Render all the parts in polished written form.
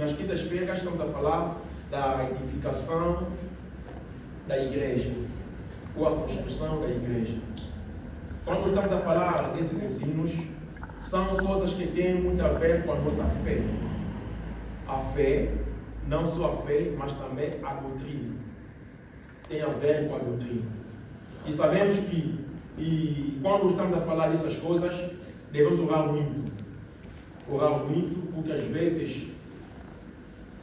nas quintas-feiras estamos a falar da edificação da igreja, ou a construção da igreja. Quando estamos a falar desses ensinos, são coisas que têm muito a ver com a nossa fé. A fé, não só a fé, mas também a doutrina. Tem a ver com a doutrina. E sabemos que quando estamos a falar dessas coisas, devemos orar muito. Orar muito, porque às vezes,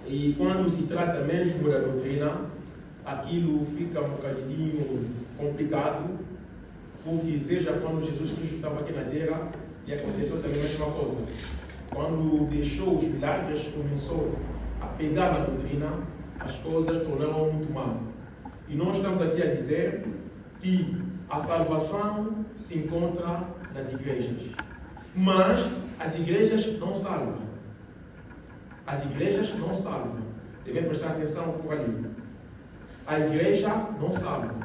e quando se trata mesmo da doutrina, aquilo fica um bocadinho complicado, porque seja quando Jesus Cristo estava aqui na terra, e aconteceu também a mesma coisa. Quando deixou os milagres, começou a pegar na doutrina, as coisas tornaram muito mal. E nós estamos aqui a dizer que a salvação se encontra nas igrejas. Mas as igrejas não salvam. As igrejas não salvam. Devem prestar atenção por ali. A igreja não salva.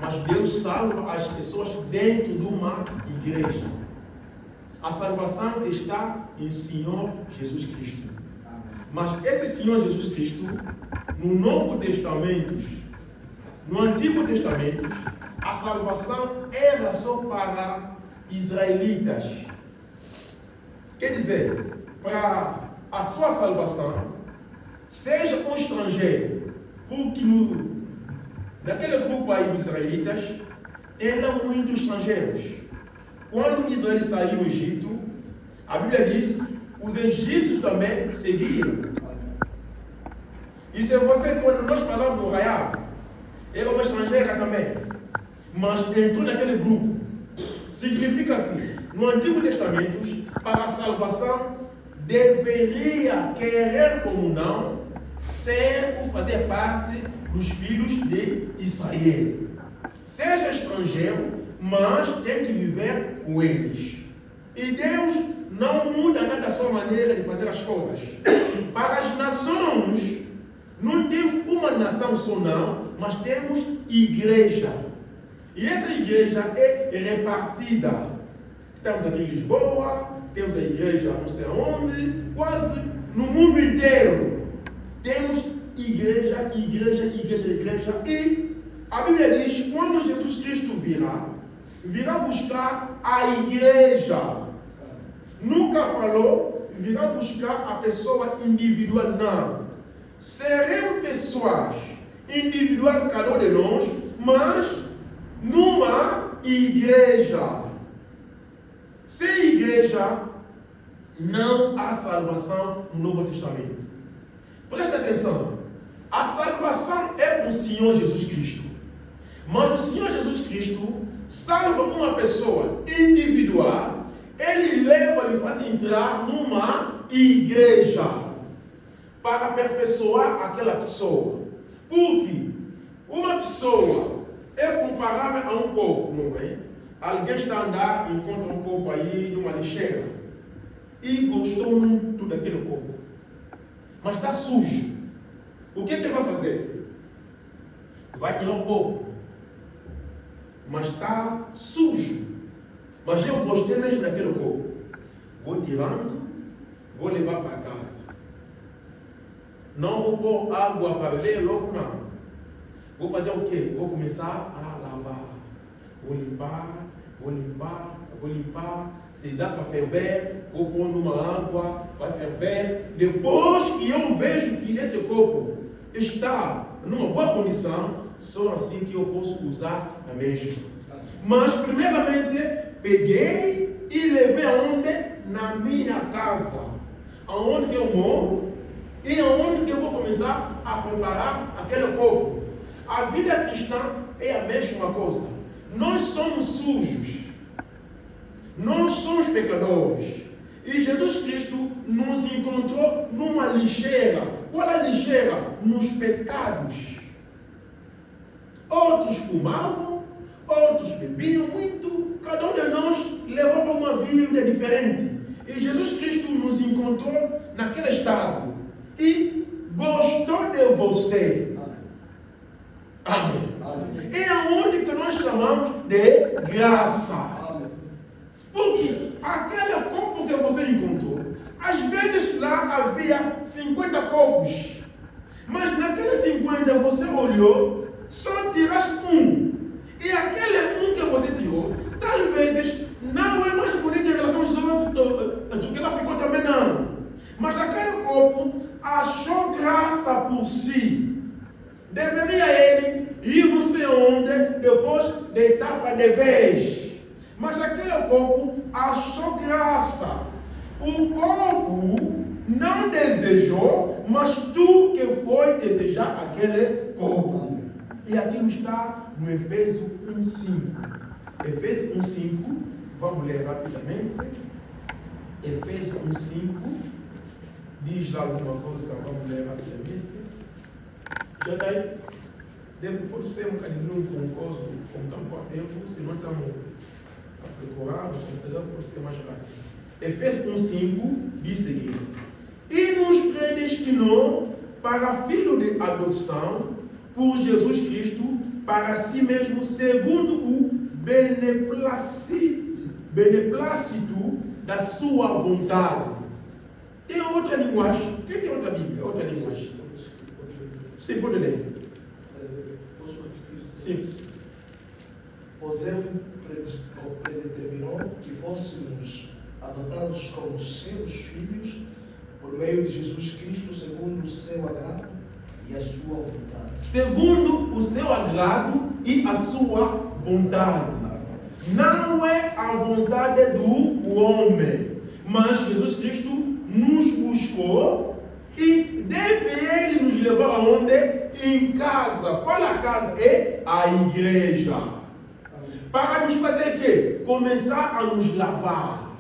Mas Deus salva as pessoas dentro de uma igreja. A salvação está em Senhor Jesus Cristo. Mas esse Senhor Jesus Cristo, no Novo Testamento, no Antigo Testamento, a salvação era só para israelitas. Quer dizer, para a sua salvação, seja um estrangeiro, porque naquele grupo aí dos israelitas, eram muitos estrangeiros. Quando Israel saiu do Egito, a Bíblia diz que os egípcios também seguiram. E se você, quando nós falamos do Rahab, ela é uma estrangeira também, mas entrou naquele grupo. Significa que no Antigo Testamento, para a salvação, deveria, querer como não, ser ou fazer parte dos filhos de Israel. Seja estrangeiro, mas tem que viver com eles. E Deus não muda nada a sua maneira de fazer as coisas. Para as nações, não temos uma nação só não, mas temos igreja. E essa igreja é repartida. Temos aqui em Lisboa, temos a igreja não sei onde, quase no mundo inteiro. Temos igreja. E a Bíblia diz que quando Jesus Cristo virá buscar a igreja. Nunca falou, virá buscar a pessoa individual, não. Seremos pessoas individuais, cada um de nós, mas numa igreja. Sem igreja, não há salvação no Novo Testamento. Presta atenção. A salvação é com o Senhor Jesus Cristo. Mas o Senhor Jesus Cristo salva uma pessoa individual, ele leva e faz entrar numa igreja para aperfeiçoar aquela pessoa. Porque uma pessoa é comparável a um copo, não é? Alguém está a andar e encontra um copo aí numa lixeira e gostou muito daquele copo, mas está sujo. O que ele vai fazer? Vai tirar o copo, mas está sujo. Mas eu gostei mesmo daquele copo. Vou tirando, vou levar para casa. Não vou pôr água para beber logo, não. Vou fazer o quê? Vou começar a lavar. Vou limpar. Se dá para ferver, vou pôr numa água, vai ferver. Depois que eu vejo que esse copo está numa boa condição, só assim que eu posso usar a mesma. Mas primeiramente peguei e levei aonde? Na minha casa, aonde que eu moro e aonde que eu vou começar a preparar aquele copo. A vida cristã é a mesma coisa. Nós somos sujos, nós somos pecadores e Jesus Cristo nos encontrou numa lixeira. Qual é a lixeira? Nos pecados. Outros fumavam, outros bebiam muito, cada um de nós levava uma vida diferente. E Jesus Cristo nos encontrou naquele estado e gostou de você. Amém. Amém. É aonde que nós chamamos de graça. Amém. Porque aquele copo que você encontrou, Às vezes lá havia 50 copos, mas naqueles 50 você olhou, só tiraste um. E aquele um que você tirou, talvez não é mais bonito em relação aos outros, do que ela ficou também não. Mas aquele copo achou graça por si. Deveria ele ir não sei onde, depois deitar para de vez. Mas aquele copo achou graça. O copo não desejou, mas tu que foi desejar aquele copo. E aquilo está no Efésios 1:5. Efésios 1:5, vamos ler rapidamente. Efésios 1:5 diz lá alguma coisa, vamos ler rapidamente. Já daí, pode ser um bocadinho confuso, com tão pouco tempo, se não estamos a procurar, o computador pode ser mais rápido. Efésios 1:5 diz o seguinte: e nos predestinou para filho de adoção por Jesus Cristo, para si mesmo, segundo o beneplácito da sua vontade. Tem outra linguagem? Quem tem outra Bíblia? Outra linguagem? Sim, pode ler. Posso repetir? Sim. Pois ele predeterminou que fôssemos adotados como seus filhos por meio de Jesus Cristo, segundo o seu agrado e a sua vontade. Segundo o seu agrado e a sua vontade. Não é a vontade do homem, mas Jesus Cristo nos buscou e deve ele nos levar aonde? Em casa. Qual é a casa? É a igreja. Para nos fazer o quê? Começar a nos lavar.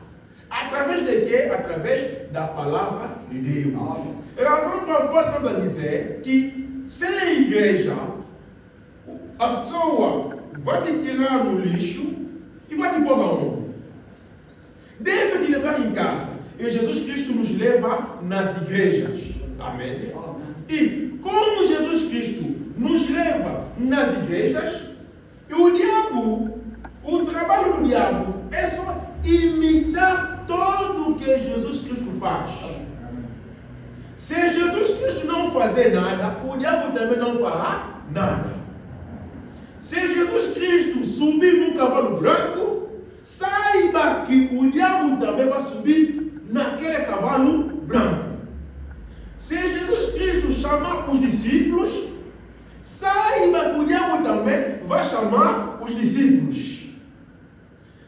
Através de quê? Através da palavra de Deus. A razão pela qual estamos a dizer que sem igreja, a pessoa vai te tirar no lixo e vai te pôr aonde? Deve te levar em casa. E Jesus Cristo nos leva nas igrejas. Amém? E como Jesus Cristo nos leva nas igrejas, e o diabo, o trabalho do diabo é só imitar tudo o que Jesus Cristo faz. Se Jesus Cristo não fazer nada, o diabo também não fará nada. Se Jesus Cristo subir num cavalo branco, saiba que o diabo também vai subir naquele cavalo branco. Se Jesus Cristo chamar os discípulos, saiba que o diabo também vai chamar os discípulos.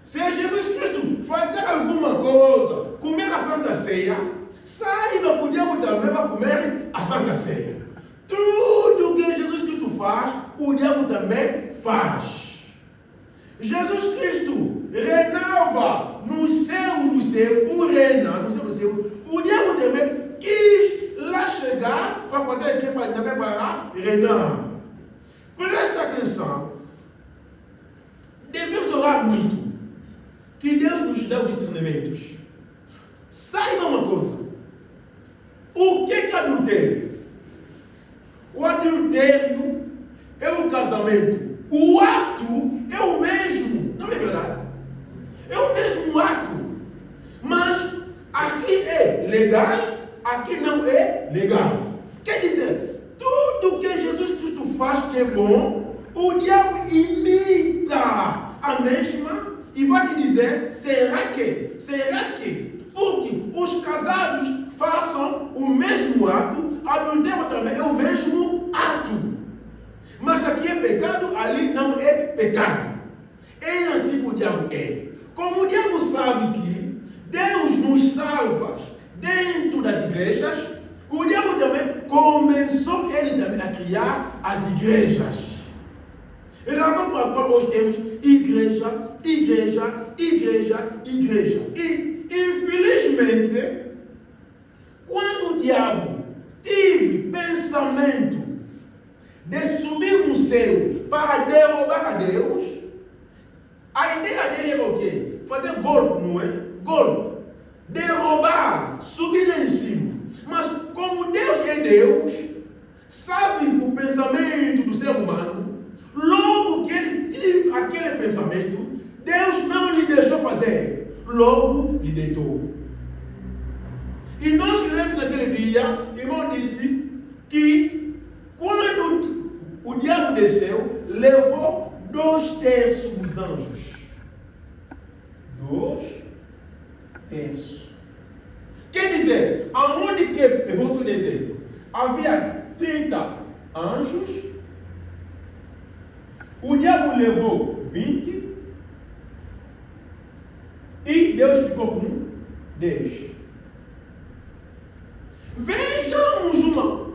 Se Jesus Cristo fazer alguma coisa, comer a Santa Ceia, saiba que o diabo também vai comer a Santa Ceia. Tudo que Jesus Cristo faz, o diabo também faz. Jesus Cristo reinava no céu dos céus, o reina no céu dos céus. O diabo também quis lá chegar para fazer aquilo também para reinar. Presta atenção. Devemos orar muito. Que Deus nos dê os discernimentos. Saiba uma coisa. O que é adultério? O adultério é o casamento. O ato é o mesmo. Não é verdade? É o mesmo ato. Mas aqui é legal, aqui não é legal. Quer dizer, tudo que Jesus Cristo faz que é bom, o diabo imita a mesma e vai te dizer, será que? Porque os casados façam o mesmo ato, adultério também é o mesmo ato. Mas aqui é pecado, ali não é pecado. É assim que o diabo é. Como o diabo sabe que Deus nos salva dentro das igrejas, o diabo também começou ele também a criar as igrejas. É a razão pela qual hoje temos igreja. E, infelizmente, quando o diabo teve pensamento de subir no céu para derrubar a Deus, a ideia dele era o quê? Fazer golpe, não é? Golpe. Derrubar, subir lá em cima. Mas como Deus é Deus, sabe o pensamento do ser humano, logo que ele teve aquele pensamento, Deus não lhe deixou fazer, logo lhe deitou. dos anjos? 2/3. Quer dizer, aonde que, eu vou só dizer, havia 30 anjos, o diabo levou 20 e Deus ficou com 10. Vejamos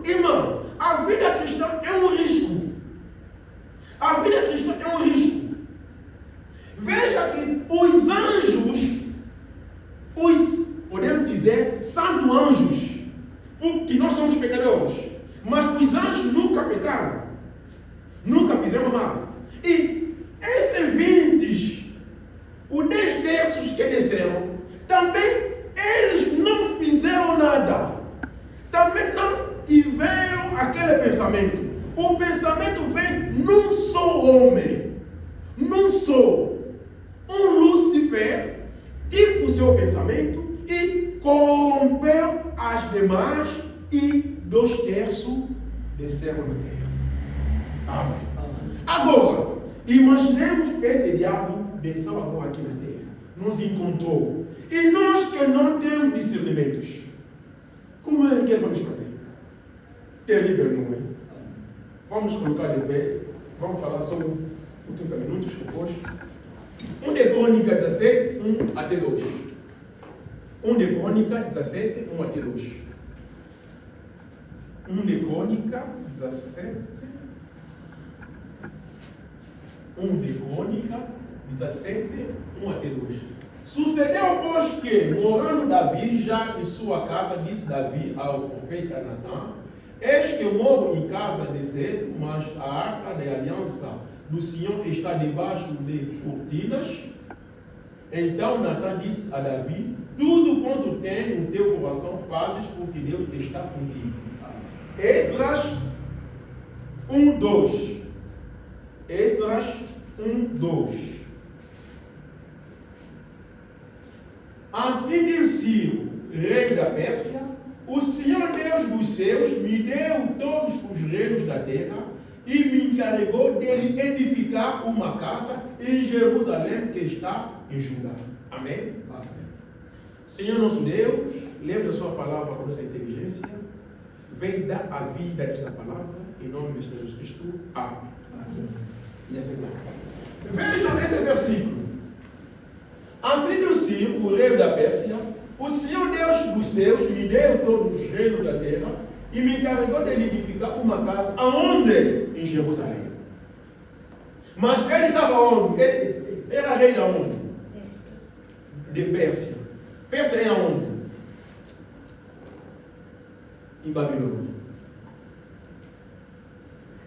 irmão, a vida cristã é um risco. A vida cristã é um risco. Veja que os anjos, podemos dizer, santos anjos, porque nós somos pecadores, mas os anjos nunca pecaram, nunca fizeram mal. E esses 20, os 10/3 que desceram, também eles não fizeram nada, também não tiveram aquele pensamento. O pensamento vem num só homem, num só. Um Lúcifer teve o seu pensamento e corrompeu as demais e 2/3 desceram na terra. Amém. Agora, imaginemos esse diabo desceu agora aqui na terra, nos encontrou. E nós que não temos discernimentos, como é que vamos fazer? Terrível, não é? Vamos colocar de pé, vamos falar só 30 minutos depois. 1 de Crônica 17, 1 até 2. 1 de Crônica 17, 1 até 2. 1 de Crônica 17. 1 de Crônica 17, 1 até 2. Sucedeu, pois, que, morando Davi já em sua casa, disse Davi ao profeta Natã: eis que eu moro em casa de Sete, mas a arca da aliança do Senhor está debaixo de cortinas. Então Natã disse a Davi: tudo quanto tem no teu coração fazes, porque Deus está contigo. Esdras 1:2. Esdras 1:2. Assim diz Ciro, rei da Pérsia: o Senhor Deus dos céus me deu todos os reinos da terra e me encarregou de edificar uma casa em Jerusalém que está em Judá. Amém? Amém. Senhor nosso Deus, lembra da sua palavra com essa inteligência. Vem dar a vida desta palavra, em nome de Jesus Cristo. Amém. Amém. E assim vai. Vejam esse versículo. Assim diz Ciro, o rei da Pérsia: o Senhor Deus dos céus me deu todos os reinos da terra e me encarregou de edificar uma casa. Aonde? Em Jerusalém. Mas ele estava onde? Ele era rei de onde? De Pérsia. Pérsia é aonde? Em Babilônia.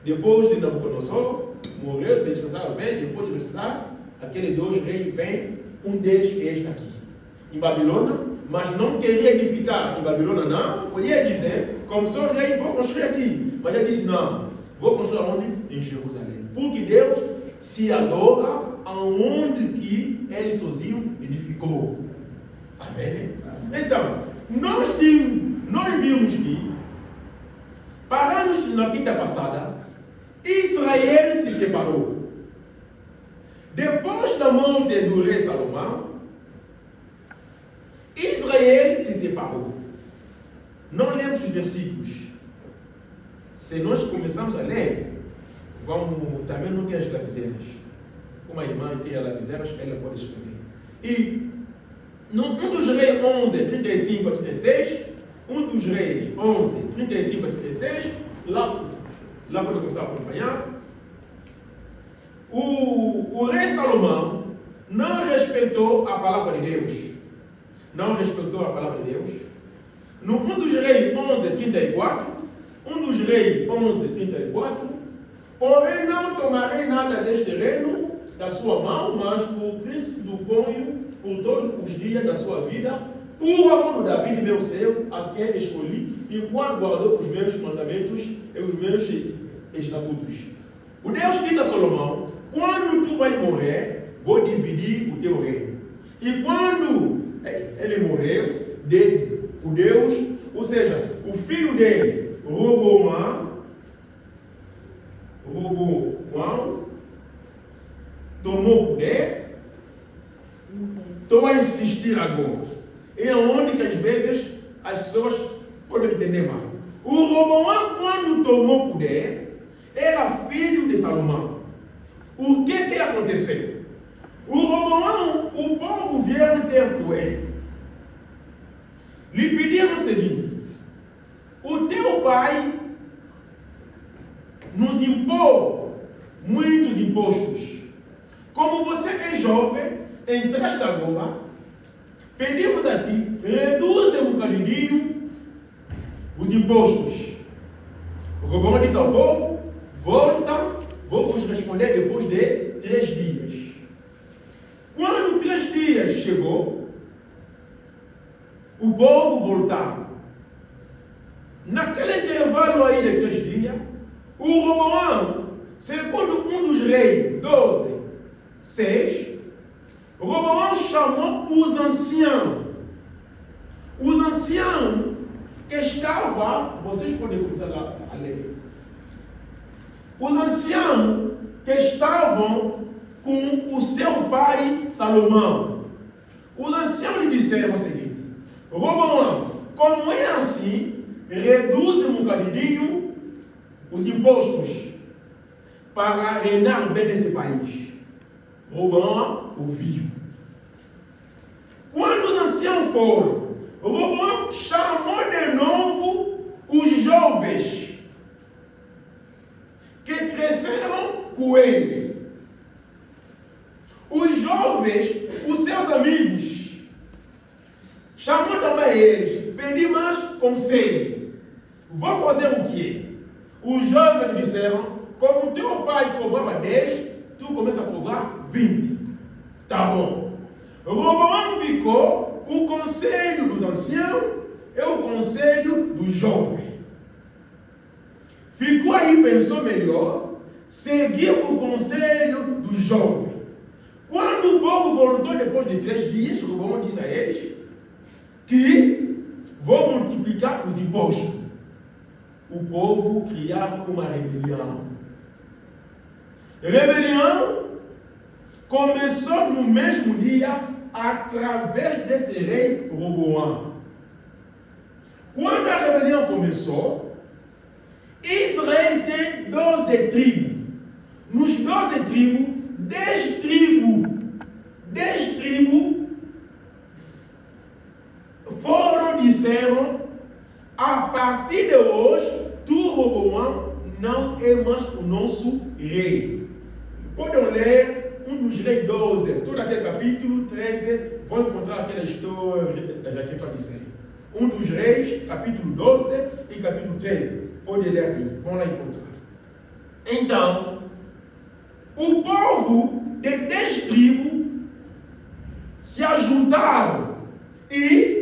Depois de Nabucodonosor morreu, Belshazzar vem, depois de Belshazzar, aqueles 2 reis vêm, um deles é este aqui, em Babilônia, mas não queria edificar em Babilônia, não. Podia dizer, como sou rei, vou construir aqui. Mas ele disse, não, vou construir onde? Em Jerusalém. Porque Deus se adora aonde que ele sozinho edificou. Amém? Então, nós vimos que, paramos na quinta passada, Israel se separou. Depois da morte do rei Salomão, Israel se separou. Não lemos os versículos. Se nós começamos a ler, vamos também não ter as lapiseiras. Uma irmã tem as lapiseiras, ela pode escolher. E no 1 dos Reis 11, 35 a 36, 1 dos Reis 11, 35 a 36, lá pode começar a acompanhar. O rei Salomão não respeitou a palavra de Deus. Não respeitou a palavra de Deus. No 1 dos Reis 11, 34, 1 dos Reis 11, 34, porém não tomarei nada deste reino da sua mão, mas por príncipe do ponho por todos os dias da sua vida, por amor de Davi, meu servo, a quem escolhi, enquanto guardou os meus mandamentos e os meus estatutos. O Deus disse a Salomão: quando tu vais morrer, vou dividir o teu reino. E quando ele morreu, o Deus, ou seja, o filho dele, Roboão, tomou o poder, estou a insistir agora. É onde que às vezes as pessoas podem entender mal. O Roboão, quando tomou o poder, era filho de Salomão. O que aconteceu? O Roboão, o povo vieram ter com ele. Lhe pediram o seguinte: o teu pai nos impôs muitos impostos. Como você é jovem, entraste agora, pedimos a ti, reduz um bocadinho os impostos. O Roboão diz ao povo: volta, vou vos responder depois de 3 dias. Quando 3 dias chegou, o povo voltava. Naquele intervalo aí de 3 dias, o Roboão, segundo um dos reis 12:6, Roboão chamou os anciãos. Os anciãos que estavam, vocês podem começar a ler. Os anciãos que estavam com o seu pai Salomão. Os anciãos lhe disseram o seguinte: Roboão, como é assim, reduz um bocadinho os impostos para reinar bem nesse país. Roboão ouviu. Quando os anciãos foram, Roboão chamou de novo os jovens que cresceram com ele. Os jovens, os seus amigos, chamou também eles, pedi mais conselho. Vou fazer o quê? Os jovens disseram: como teu pai cobrava 10, tu começa a cobrar 20. Tá bom. Roboão ficou o conselho dos anciãos e o conselho dos jovens. Ficou aí, pensou melhor, seguiu o conselho dos jovens. Quando o povo voltou depois de 3 dias, Roboão disse a eles que vou multiplicar os impostos. O povo criava uma rebelião. Rebelião começou no mesmo dia através desse rei Roboão. Quando a rebelião começou, Israel tem 12 tribos. Nos 12 tribos, 10 tribos disseram: a partir de hoje, tu, Roboão, não é mais o nosso rei. Podem ler um dos reis 12, todo aquele capítulo 13, vão encontrar aquela história que estou a dizer. Um dos reis, capítulo 12 e capítulo 13. Podem ler aí, vão lá encontrar. Então, o povo de 10 tribos se ajuntaram e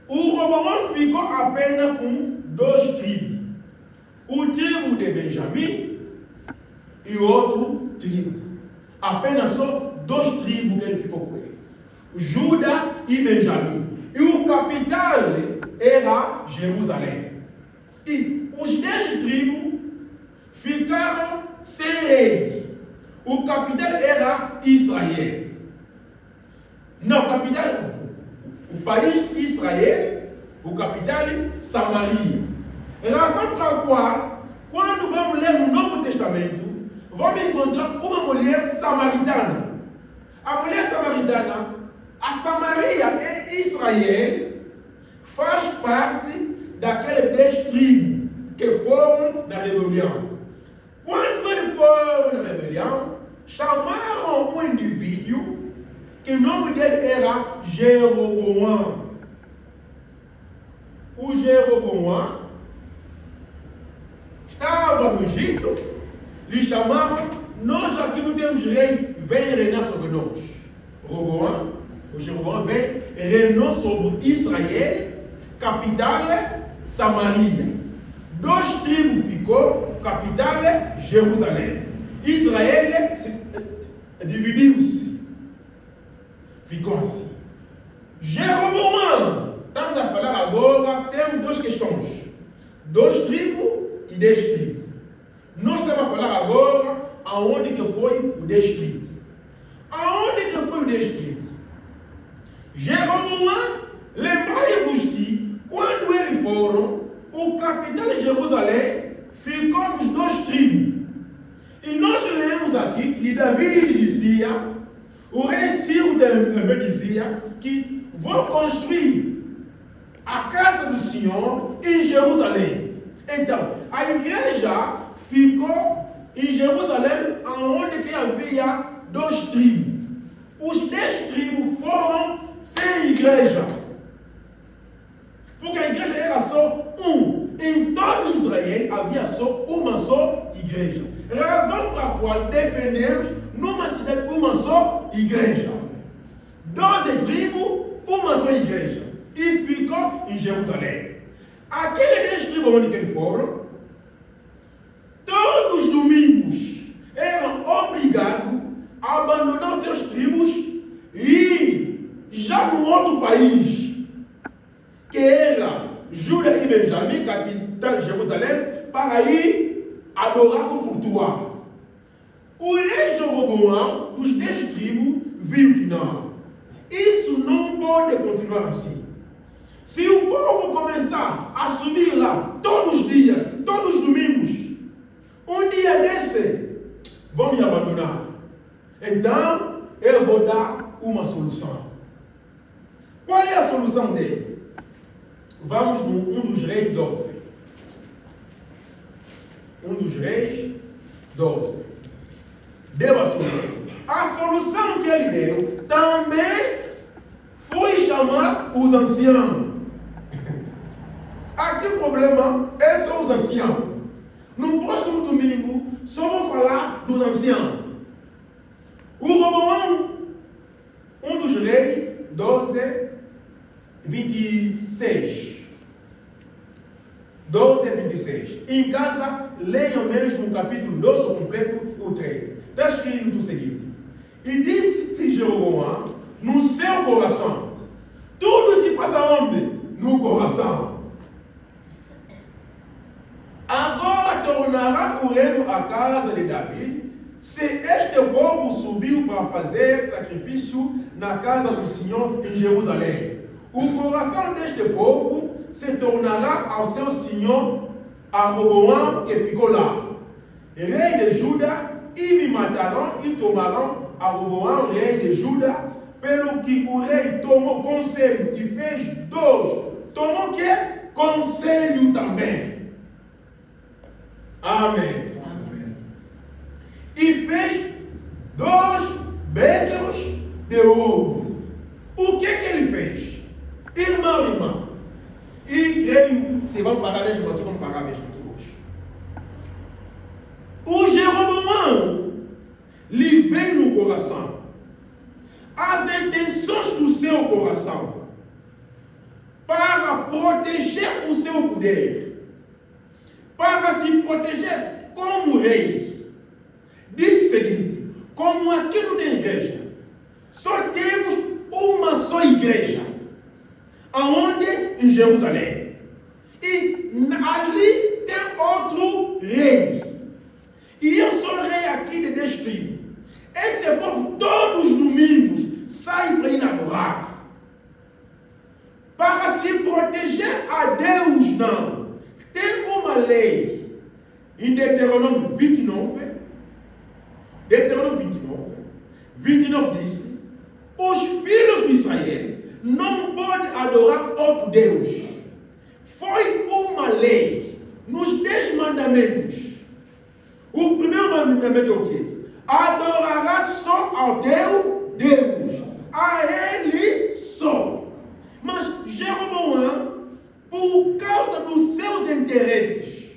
o Roboão ficou apenas com 2 tribos. O tribo de Benjamim e outro tribo. Apenas só 2 tribos que ele ficou com ele. Judá e Benjamim. E o capital era Jerusalém. E os 10 tribos ficaram sem rei. O capital era Israel. Não, capital, o país Israel, o capital Samaria. Razão pela qual, quando vamos ler no Novo Testamento, vamos encontrar uma mulher samaritana. A mulher samaritana, a Samaria e Israel, faz parte daqueles 10 tribos que foram na rebelião. Quando eles foram na rebelião, chamaram um indivíduo que o nome dele era Jeroboão. O Jeroboão estava no Egito, lhe chamavam: nós aqui não temos rei, vem reinar sobre nós. O Jeroboão vem reinar sobre Israel, capital Samaria. 2 tribos ficou, capital Jerusalém. Israel dividiu-se. Ficou assim. Jeroboão, estamos a falar agora, temos 2 questões. 2 tribos e 10 tribos. Nós estamos a falar agora aonde que foi o 10 tribos. 10 tribos. Jeroboão, lembrai-vos que, quando eles foram, o capital de Jerusalém ficou nos 2 tribos. E nós lemos aqui que Davi dizia, o rei Ciro também dizia, que vou construir a casa do Senhor em Jerusalém. Então, a igreja ficou em Jerusalém, onde que havia 2 tribos. Os 10 tribos foram sem igreja. Porque a igreja era só um. Em todo Israel havia só uma só igreja. Razão pela qual defendemos numa cidade uma só igreja. 12 tribos, uma só igreja. E ficou em Jerusalém. Aqueles 10 tribos onde eles foram, todos os domingos eram obrigados a abandonar seus tribos e já no outro país, que era Judá e Benjamim, capital de Jerusalém, para ir adorar o cultuar. O rei Jeroboão, dos 10 tribos, viu que não. Isso não pode continuar assim. Se o povo começar a subir lá todos os dias, todos os domingos, um dia desse, vão me abandonar. Então, eu vou dar uma solução. Qual é a solução dele? Vamos no 1 dos Reis 12. 1 dos Reis 12. Deu a solução. A solução que ele deu também foi chamar os anciãos. Aqui o problema é só os anciãos. No próximo domingo, só vou falar dos anciãos. O Roboão, 1 dos Reis 12, 26. 12 a 26. Em casa, leiam mesmo o capítulo 12, o completo, o 13. Está escrito o seguinte: e disse Jeroboão no seu coração. Tudo se passa onde? No coração. Agora tornará o reino à casa de Davi, se este povo subiu para fazer sacrifício na casa do Senhor em Jerusalém. O coração deste povo se tornará ao seu senhor, a Roboão, que ficou lá, rei de Judá, e me matarão e tomarão a Roboão, rei de Judá, pelo que o rei tomou conselho e fez 2. Tomou o quê? Conselho também. Amém. Amém. E fez 2 bezerros de ouro. O que ele fez? Irmão. E creio, se vamos pagar mesmo aqui, vamos pagar mesmo aqui hoje. O Jeroboão lhe veio no coração as intenções do seu coração para proteger o seu poder, para se proteger como rei. Diz o seguinte: como aqui não tem igreja, só temos uma só igreja, aonde? Em Jerusalém. E ali tem outro rei. E eu sou rei aqui de 10 tribos. Esse povo todos os domingos sai para ir adorar. Para se proteger a Deus, não. Tem uma lei em Deuteronômio 29. Deuteronômio 29 diz: os filhos de Israel não podem adorar outro Deus. Foi uma lei nos 10 mandamentos. O primeiro mandamento é o quê? Adorará só ao teu Deus, a Ele só. Mas Jeroboão, por causa dos seus interesses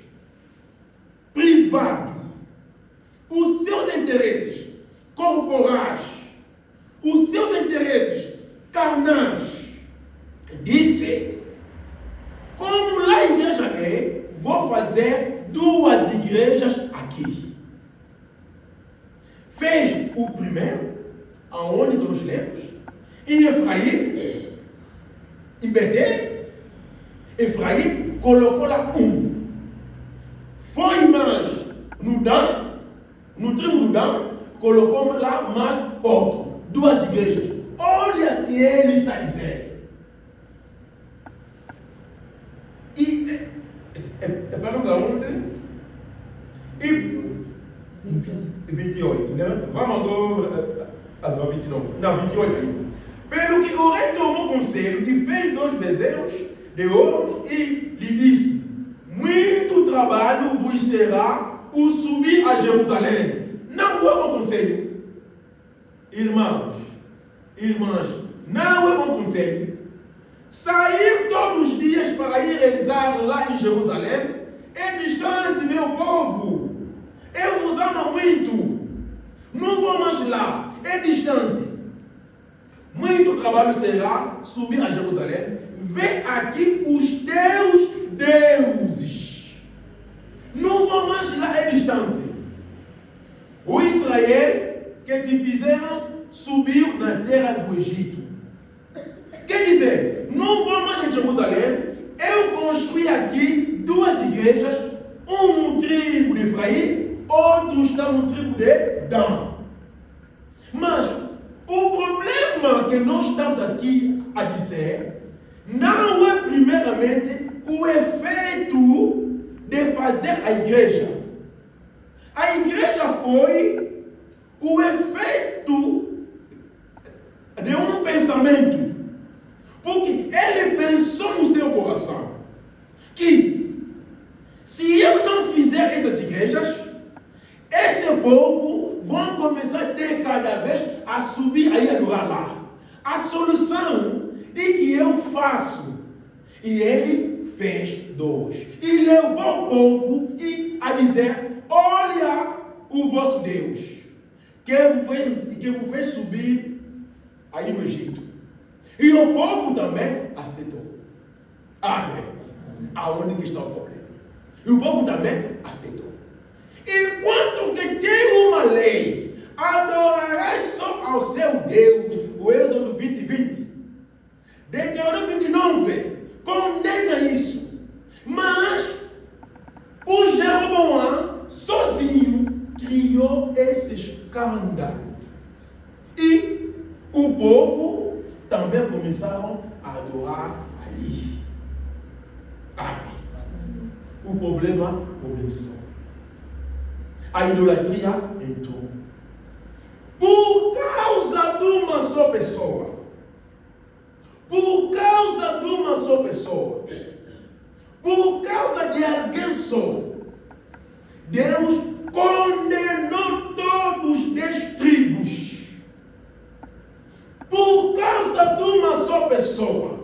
privados, os seus interesses corporais, os seus interesses carnais, disse: como lá a igreja é, vou fazer 2 igrejas aqui. Fez o primeiro, aonde nós lemos, em Efraim, em Betel. Efraim colocou lá 1. Foi mais no Dan, no tribo do Dan, colocou lá mais outro. duas igrejas. Olha o que ele está dizendo. E paramos aonde? E 28, né? Vamos agora 29. Não, 28 ainda. Pelo que o rei tomou conselho e fez 2 bezerros de ouro e lhe disse: muito trabalho vos será o subir a Jerusalém. Não é bom conselho. Irmãos, irmãs, não é bom conselho. Sair todos os dias para ir rezar lá em Jerusalém é distante, meu povo. Eu vos amo muito. Não vou mais lá. É distante. Muito trabalho será subir a Jerusalém. Vê aqui os teus deuses. Não vou mais lá. É distante. O Israel que te fizeram subir na terra do Egito. Quer dizer, não vou mais a Jerusalém. Eu construí aqui 2 igrejas. Um no tribo de Efraim, outro está no tribo de Dan. Mas o problema que nós estamos aqui a dizer não é primeiramente o efeito de fazer a igreja. A igreja foi o efeito de um pensamento. Porque ele pensou no seu coração que se eu não fizer essas igrejas, esse povo vão começar de cada vez a subir e adorar lá. A solução é que eu faço. E ele fez 2. E levou o povo a dizer: olha o vosso Deus, que vos fez subir aí no Egito. E o povo também aceitou. Amém. Aonde que está o problema? E o povo também aceitou. Enquanto que tem uma lei, adorarás só ao seu Deus. O Êxodo 20. Deuteronômio 29 condena isso. Mas o Jeroboão sozinho criou esse escândalo. E o povo também começaram a adorar ali. Amém. O problema começou. A idolatria entrou. Por causa de uma só pessoa. Por causa de uma só pessoa. Por causa de alguém só. Deus condenou todos os 10 tribos. Por causa de uma só pessoa.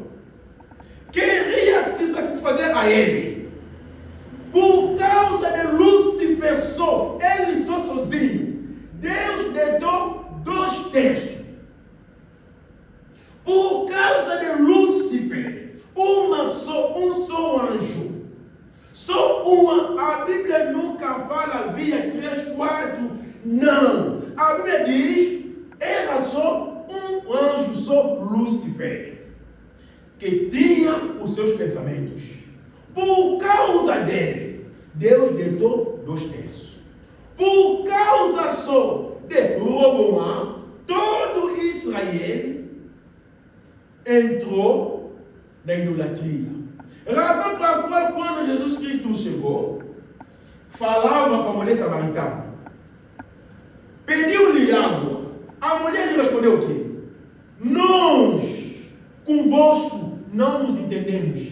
Queria se satisfazer a ele. Por causa de Lúcifer só, ele só sozinho, Deus deitou 2/3. Por causa de Lúcifer, um só anjo. Só uma. A Bíblia nunca fala havia 3, 4. Não. A Bíblia diz, era só um anjo, só Lúcifer, que tinha os seus pensamentos. Por causa dele, Deus deitou 2/3. Por causa só de Roboão, todo Israel entrou na idolatria. Razão pela qual, quando Jesus Cristo chegou, falava com a mulher samaritana, pediu-lhe água. A mulher lhe respondeu o quê? Nós, convosco, não nos entendemos.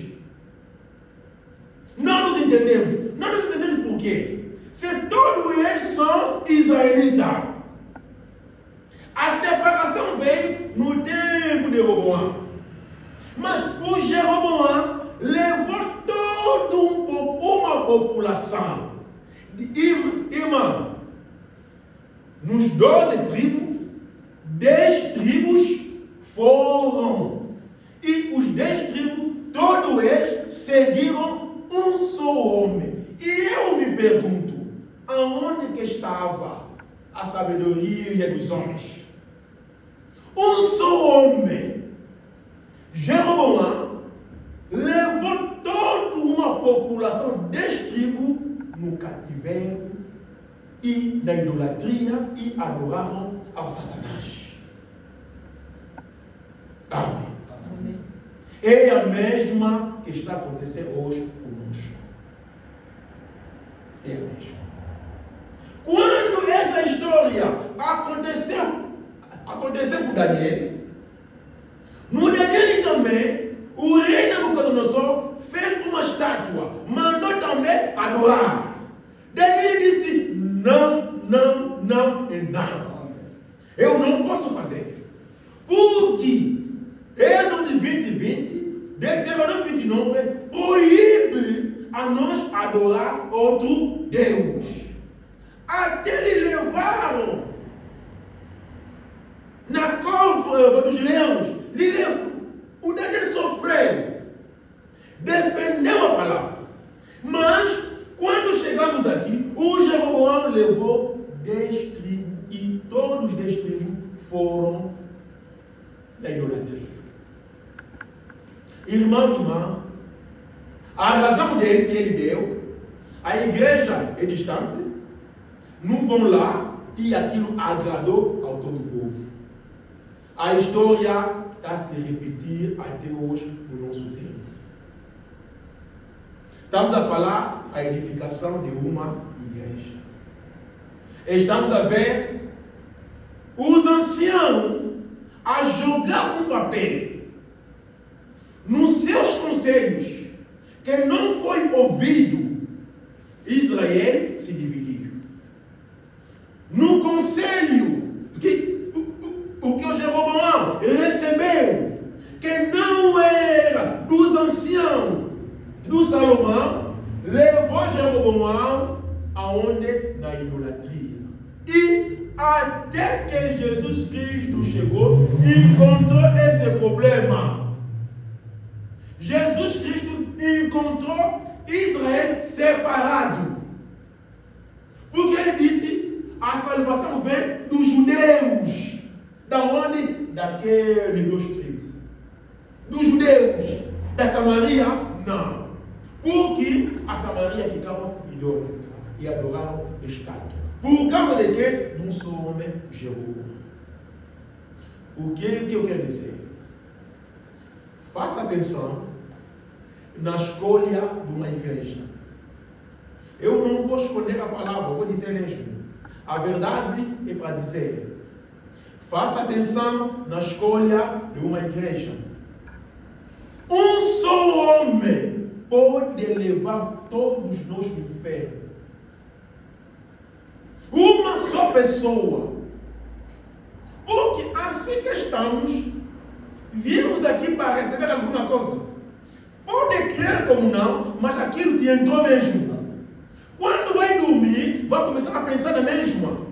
Não nos entendemos. Não nos entendemos por quê? Se todos eles são israelitas. A separação veio no tempo de Roboão. Mas o Jeroboão levou toda uma população. Irmão, nos 12 tribos, 10 tribos foram. E os 10 tribos, todos eles seguiram um só homem. E eu me pergunto, aonde que estava a sabedoria dos homens? Um só homem. Jeroboão levou toda uma população 10 tribos no cativeiro e na idolatria e adoraram ao Satanás. Amém. É a mesma que está acontecendo hoje conosco. É a mesma. Quando essa história aconteceu com Daniel, no Daniel também, o rei Nabucodonosor fez uma estátua, mandou também adorar. Daniel disse: não, não, não e não. Eu não posso fazer. Porque Êxodo 20:20, Deuteronômio 29, proíbe a nós adorar outro Deus. Até lhe levaram na cova dos leões. O Daniel sofreu, defendeu a palavra. Mas, quando chegamos aqui, o Jeroboão levou 10 tribos e todos os 10 tribos foram da idolatria. Irmão e irmã, a razão dele que ele deu, a igreja é distante, não vão lá e aquilo agradou ao todo o povo. A história está a se repetir até hoje no nosso tempo. Estamos a falar a edificação de uma igreja. Estamos a ver os anciãos a jogar um papel nos seus conselhos que não foi ouvido. Israel se dividiu. No conselho o que o Jeroboão recebeu, que não era dos anciãos do Salomão, levou Jeroboão aonde? Na idolatria. E até que Jesus Cristo chegou, encontrou esse problema. Jesus Cristo encontrou Israel separado. Porque ele disse: a salvação vem dos judeus. Da onde? Daqueles 2 tribos. Dos judeus. Da Samaria, não. Porque a Samaria ficava idólatra e adoravam estátua. Por causa de quê? De um só homem, Jeroboão. O que eu quero dizer? Faça atenção na escolha de uma igreja. Eu não vou esconder a palavra, vou dizer mesmo. A verdade é para dizer. Faça atenção na escolha de uma igreja. Um só homem pode levar todos nós do inferno. Uma só pessoa. Porque assim que estamos, viemos aqui para receber alguma coisa. Pode crer como não, mas aquilo te entrou mesmo. Quando vai dormir, vai começar a pensar na mesma.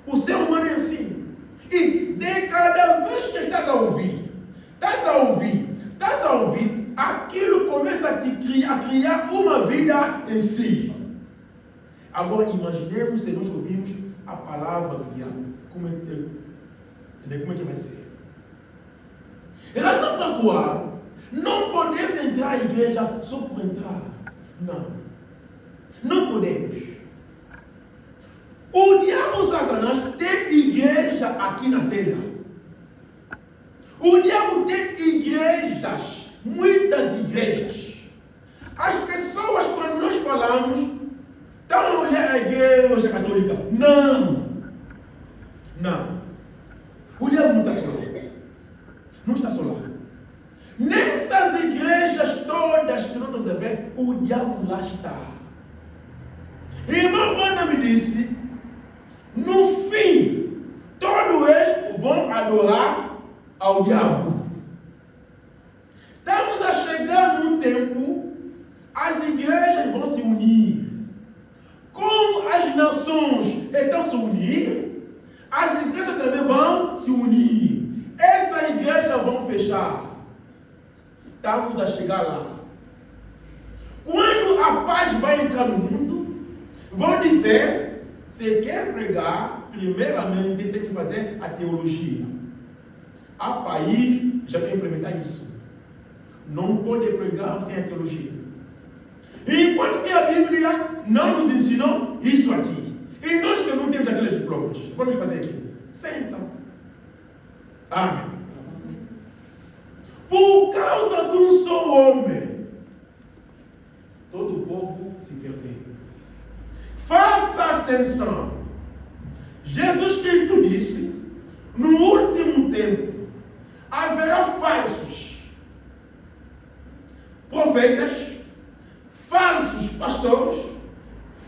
O ser humano é assim. E de cada vez que estás a ouvir, aquilo começa a criar uma vida em si. Agora imaginemos se nós ouvimos a palavra do diabo. Como é que vai ser? Razão pela qual não podemos entrar à igreja só por entrar. Não podemos. O diabo Satanás tem igreja aqui na terra. O diabo tem igrejas, muitas igrejas. As pessoas, quando nós falamos, estão a olhar a igreja católica. Não. O diabo não está só lá. Não está só lá. Nessas igrejas todas que nós estamos a ver, o diabo lá está. Irmã Ana me disse, no fim, todos eles vão adorar ao diabo. Estamos a chegar num tempo, as igrejas vão se unir. Como as nações estão a se unir, as igrejas também vão se unir. Essas igrejas vão fechar. Estamos a chegar lá. Quando a paz vai entrar no mundo, vão dizer, se quer pregar, primeiramente tem que fazer a teologia. Há país já quer implementar isso. Não pode pregar sem a teologia. Enquanto que a Bíblia não nos ensinou isso aqui. E nós que não temos aqueles diplomas, vamos fazer aqui. Senta. Amém. por causa de um só homem, todo o povo se perdeu. Faça atenção. Jesus Cristo disse, no último tempo, haverá falsos profetas, falsos pastores,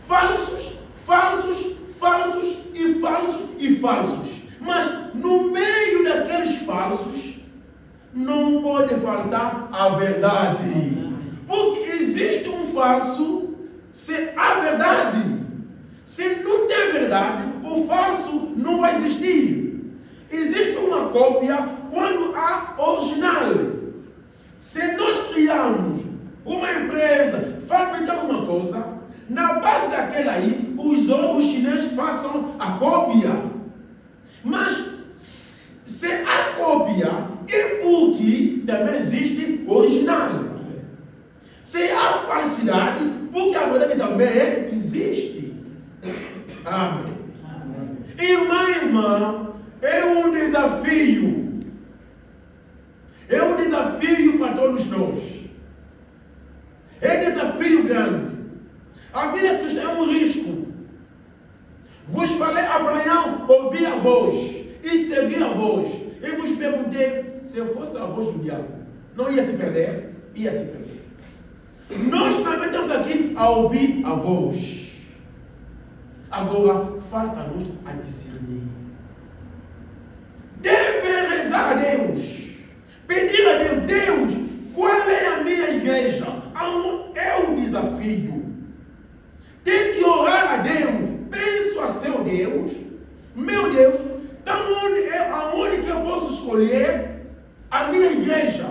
falsos. Mas no meio daqueles falsos, não pode faltar a verdade. Porque existe um falso, se há verdade. Se não tem verdade, o falso não vai existir. Existe uma cópia quando há original. Se nós criamos uma empresa, fabricar uma coisa, na base daquela aí, os chineses façam a cópia. Mas se há cópia, é porque também existe original. Se há falsidade, porque a verdade também existe. Amém. Irmã, é um desafio. É um desafio para todos nós. É um desafio grande. A vida cristã é um risco. Vos falei Abraão, ouvi a voz e segui a voz. E vos perguntei, se eu fosse a voz do diabo, não ia se perder? Ia se perder. Nós também estamos aqui a ouvir a voz. Agora, falta-nos a discernir. Deve rezar a Deus. Pedir a Deus, Deus, qual é a minha igreja? É um desafio. Tem que orar a Deus. Penso a seu Deus. Meu Deus, aonde que eu posso escolher a minha igreja?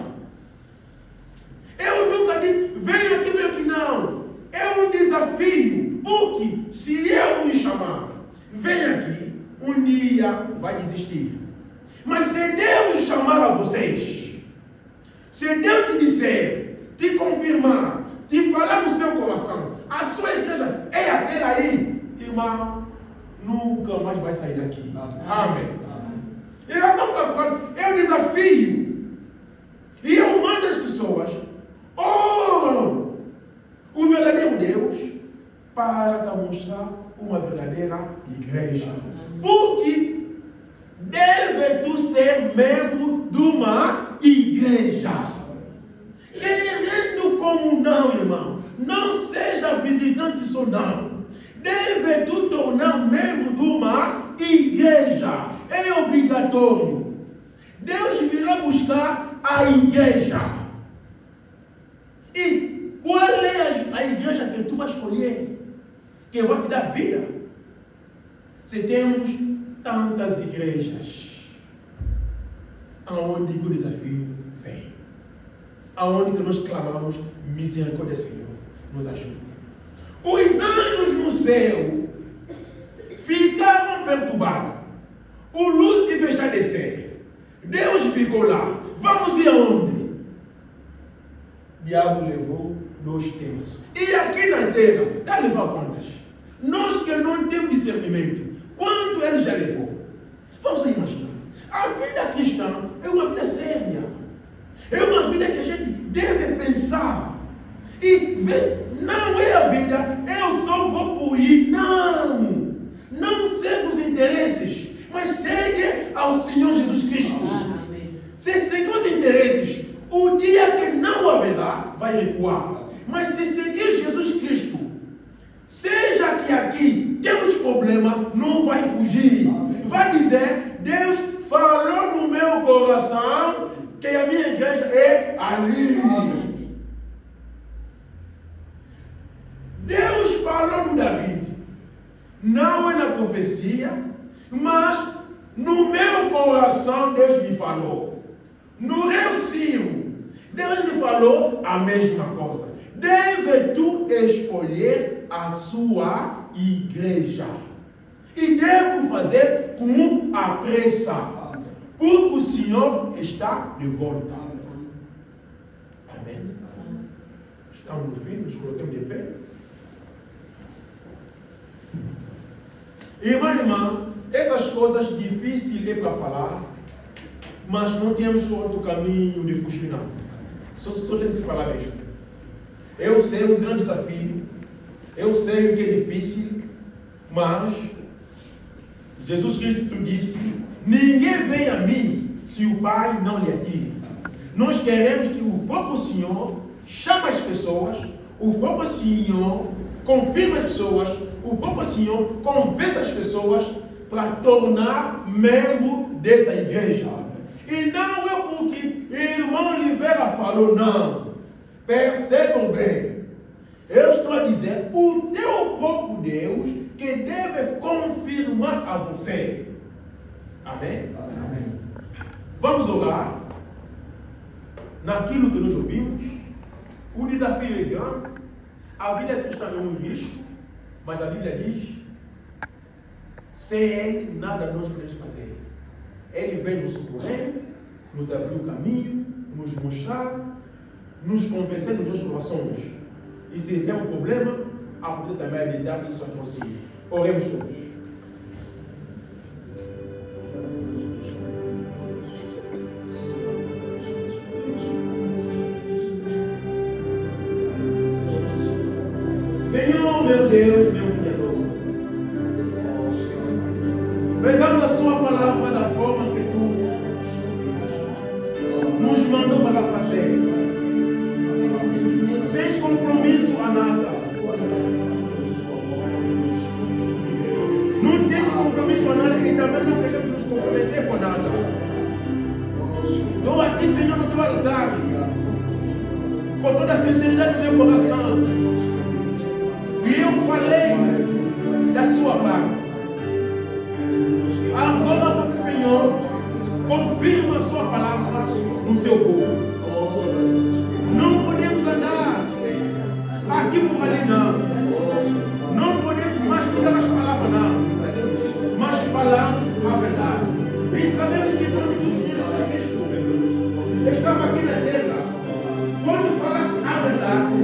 Eu nunca disse, venha aqui, não. É um desafio. Porque se eu me chamar, venha aqui, um dia vai desistir. Mas se Deus chamar a vocês, se Deus te disser, te confirmar, te falar no seu coração, a sua igreja é aquela aí, irmão, nunca mais vai sair daqui. Amém. E razão pela qual é um desafio. E eu mando as pessoas oram o verdadeiro Deus para demonstrar uma verdadeira igreja. Porque deve tu ser membro de uma igreja. Querendo como não, irmão, não seja visitante só não. Deve tu tornar membro de uma igreja. É obrigatório. Deus virá buscar a igreja. E qual é a igreja que tu vai escolher? Que vai te dar vida? Se temos tantas igrejas, aonde o desafio vem, aonde que nós clamamos misericórdia, Senhor, nos ajude. Os anjos no céu ficaram perturbados. O Lúcifer está descendo. Deus ficou lá. Vamos ir aonde? O diabo levou 2/3. E aqui na terra, está a levar quantas? Nós que não temos discernimento, quanto ele já levou? Vamos imaginar. A vida cristã é uma vida séria. É uma vida que a gente deve pensar. E ver, não é a vida, eu só vou por ir. Não. Não segue os interesses, mas segue ao Senhor Jesus Cristo. Se seguir os interesses, o dia que não haverá, vai recuar. Mas se seguir Jesus Cristo, seja que aqui temos problema, não vai fugir. Vai dizer, Deus falou no meu coração que a minha igreja é ali. Deus falou no David, não é na profecia, mas no meu coração Deus me falou. No rei Ciro, Deus me falou a mesma coisa. Deve tu escolher a sua igreja. E devo fazer com a pressa, porque o Senhor está de volta. Amém. Estamos no fim, nos colocamos de pé. Irmã, essas coisas difíceis é para falar, mas não temos outro caminho de fugir, não. Só tem que se falar mesmo. Eu sei um grande desafio, eu sei que é difícil, mas Jesus Cristo disse: ninguém vem a mim se o Pai não lhe atire. Nós queremos que o próprio Senhor chame as pessoas, o próprio Senhor confirme as pessoas, o próprio Senhor convence as pessoas para tornar membro dessa igreja. E não é porque irmão Oliveira falou, não. Percebam bem. Eu estou a dizer, o teu próprio Deus que deve confirmar a você. Amém? Amém. Vamos orar. Naquilo que nós ouvimos, o desafio é grande. A vida cristã é um risco, mas a Bíblia diz: sem Ele, nada nós podemos fazer. Ele vem nos socorrer, nos abrir o caminho, nos mostrar, nos convencer nos nossos corações. E se tem um problema, a poder também lidar isso aqui consigo. Oremos todos. Senhor, meu Deus, meu Criador, pegamos a sua palavra da forma que tu nos mandou para fazer, sem compromisso a nada. Não temos compromisso a nada e também não queremos nos comprometer com nada. Estou aqui, Senhor, no teu altar, com toda a sinceridade do meu coração. E eu falei da sua parte. Agora você, Senhor, confirma a sua palavra no seu povo. Não podemos andar aqui por ali, não. Não podemos mais mudar as palavras, não. Mas falando a verdade. E sabemos que quando o Senhor Jesus Cristo estava aqui na terra, quando falaste a verdade,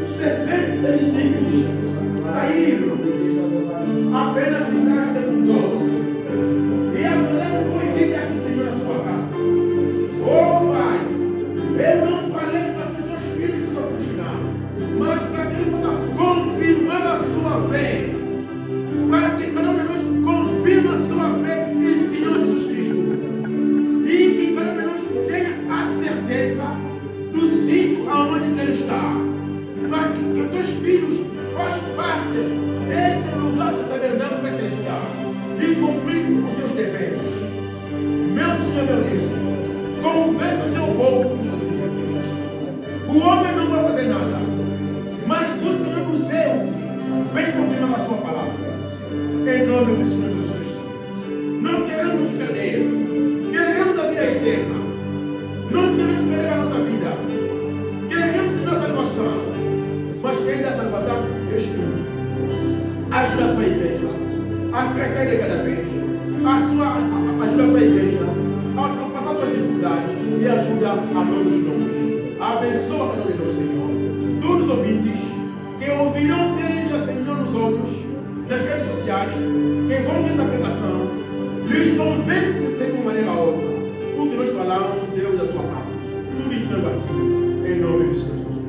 60 discípulos saíram, apenas ficaste com 12. E a verdade foi dita aqui, Senhor, na sua casa. Oh Pai, eu não falei para que teus filhos nos ofuscar, mas para que ele possa confirmar a sua fé. Para que cada um de nós confirme a sua fé em Senhor Jesus Cristo. E que cada um de nós tenha a certeza do sítio aonde ele está. Para que teus filhos façam parte desse lugar tabernáculo essencial e cumprir os seus deveres. Meu Senhor, meu Deus, convença o seu povo com seus filhos. O homem não vai fazer nada, mas o Senhor dos céus vem confirmar a sua palavra. Em nome do Senhor Jesus Cristo. Não queremos nos perder, queremos a vida eterna. Não queremos perder a nossa vida, queremos a salvação. Mas quem dá salvação és tu. Ajuda a sua igreja a crescer de cada vez. Ajuda a sua igreja a ultrapassar suas dificuldades e ajuda a todos nós. Abençoa cada um de nós, Senhor. Todos os ouvintes que ouvirão, seja, Senhor, nos outros, nas redes sociais, que vão ver essa pregação, lhes convence de uma maneira ou outra. Porque nós falamos, Deus, da sua parte. Tudo entrando aqui, em nome do Senhor Jesus Cristo.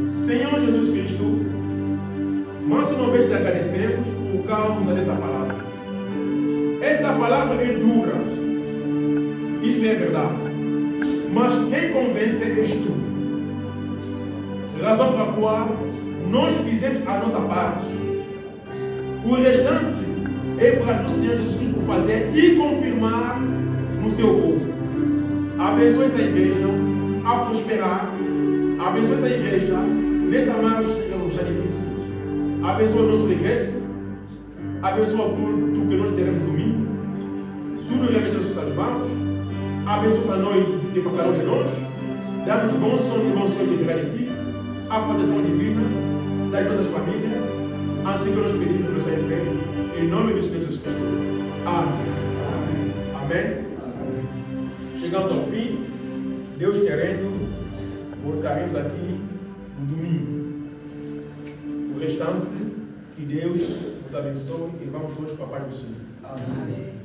Senhor Jesus Cristo, mais uma vez te agradecemos por causa dessa palavra. Esta palavra é dura, isso é verdade, mas quem convence és tu. Razão pela qual nós fizemos a nossa parte. O restante é para o Senhor Jesus Cristo fazer e confirmar no seu povo. Abençoe essa igreja a prosperar. Abençoe essa igreja nessa marcha já difícil. Abençoa o nosso regresso. Abençoa tudo que nós teremos domingo. Tudo remete às suas mãos. Abençoa essa noite que para cada um de nós. Dá-nos bom sono e bom sonho que virá de ti. A proteção divina das nossas famílias. Assim que nós pedimos nossa fé. Em nome do Senhor Jesus Cristo. Amém. Amém. Chegamos ao fim. Deus querendo, voltaremos aqui no domingo. O restante, que Deus nos abençoe e vamos todos com a paz do Senhor. Amém.